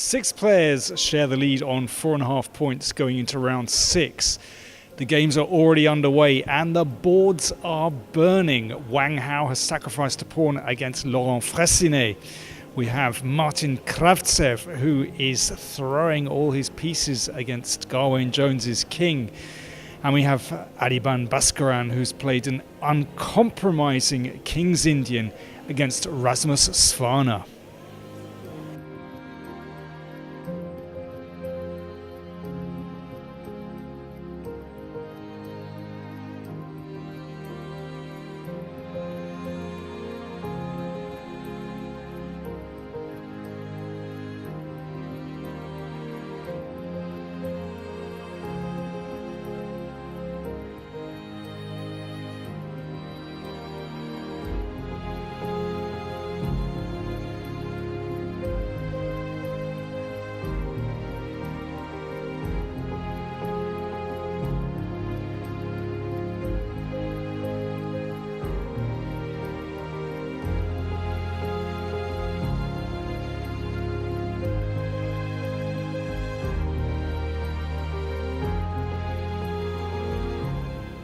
Six players share the lead on 4.5 points going into round 6. The games are already underway and the boards are burning. Wang Hao has sacrificed a pawn against Laurent Fressinet. We have Martin Kravtsev, who is throwing all his pieces against Garwain Jones's king. And we have Adiban Bhaskaran, who's played an uncompromising King's Indian against Rasmus Svaner.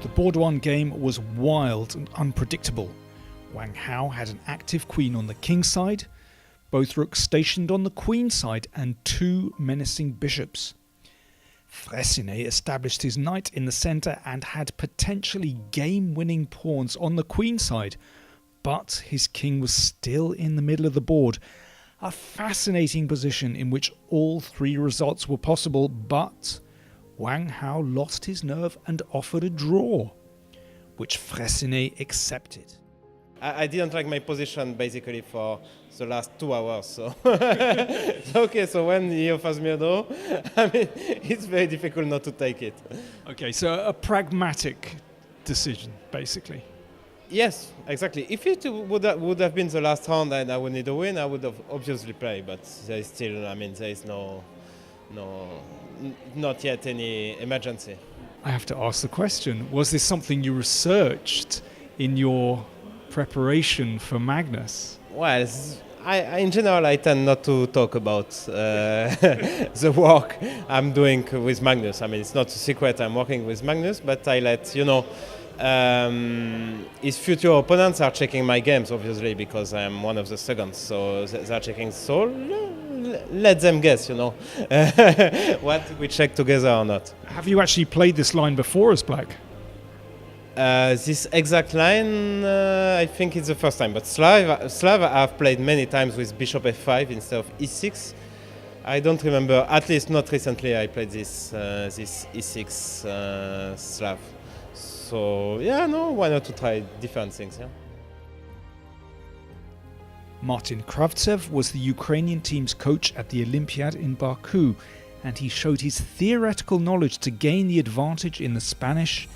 The Board 1 game was wild and unpredictable. Wang Hao had an active queen on the king side, both rooks stationed on the queen side, and two menacing bishops. Fressinet established his knight in the centre and had potentially game-winning pawns on the queen side, but his king was still in the middle of the board. A fascinating position in which all three results were possible, but Wang Hao lost his nerve and offered a draw, which Fressinet accepted. I didn't like my position basically for the last 2 hours. So okay, so when he offers me a draw, I mean, it's very difficult not to take it. Okay, so a pragmatic decision, basically. Yes, exactly. If it would have been the last round and I would need a win, I would have obviously played. But there is still, I mean, there is not yet any emergency. I have to ask the question, was this something you researched in your preparation for Magnus? Well, in general, I tend not to talk about the work I'm doing with Magnus. I mean, it's not a secret I'm working with Magnus, but I let, his future opponents are checking my games, obviously, because I'm one of the seconds. So they're checking, so let them guess, what we check together or not. Have you actually played this line before as black? This exact line, I think it's the first time. But Slav I've played many times with bishop f5 instead of e6. I don't remember, at least not recently, I played this e6 Slav. So, why not to try different things, yeah? Martin Kravtsev was the Ukrainian team's coach at the Olympiad in Baku, and he showed his theoretical knowledge to gain the advantage in the Spanish,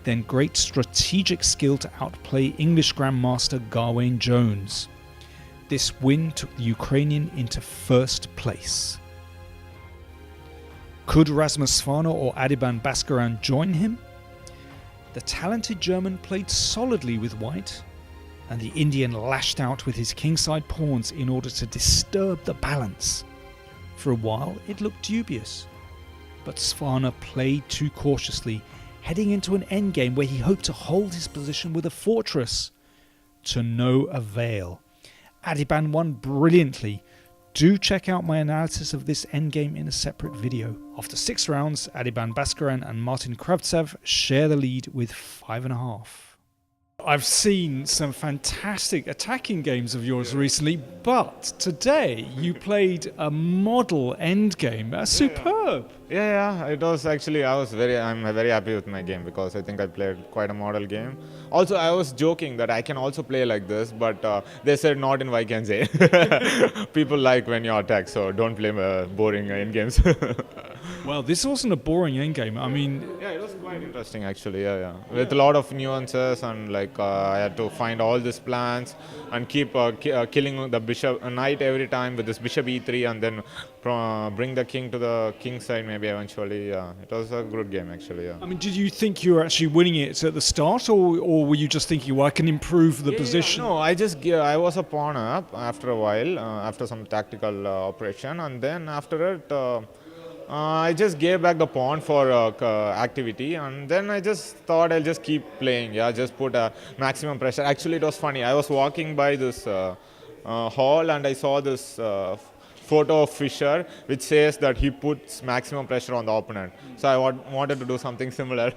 then great strategic skill to outplay English Grandmaster Garwain Jones. This win took the Ukrainian into first place. Could Rasmus Svaner or Adiban Bhaskaran join him? The talented German played solidly with white, and the Indian lashed out with his kingside pawns in order to disturb the balance. For a while it looked dubious, but Svaner played too cautiously, heading into an endgame where he hoped to hold his position with a fortress. To no avail. Adiban won brilliantly. Do check out my analysis of this endgame in a separate video. After 6 rounds, Adiban Bhaskaran and Martin Kravtsev share the lead with 5.5. I've seen some fantastic attacking games of yours recently, but today you played a model endgame. Superb. Yeah, it was actually, I'm very happy with my game because I think I played quite a model game. Also, I was joking that I can also play like this, but they said not in Vaikense. People like when you attack, so don't play boring endgames. Well, this wasn't a boring endgame. I mean, yeah, it was Quite interesting actually, yeah. With a lot of nuances and like I had to find all these plans and keep killing the bishop knight every time with this bishop e3 and then bring the king to the king side maybe eventually. Yeah, it was a good game actually. Yeah. I mean, did you think you were actually winning it at the start, or were you just thinking, well, I can improve the position? No, I was a pawn up after a while, after some tactical operation, and then after it, I just gave back the pawn for activity, and then I just thought I'll just keep playing. Yeah, just put maximum pressure. Actually, it was funny. I was walking by this hall, and I saw this photo of Fischer, which says that he puts maximum pressure on the opponent. So I wanted to do something similar.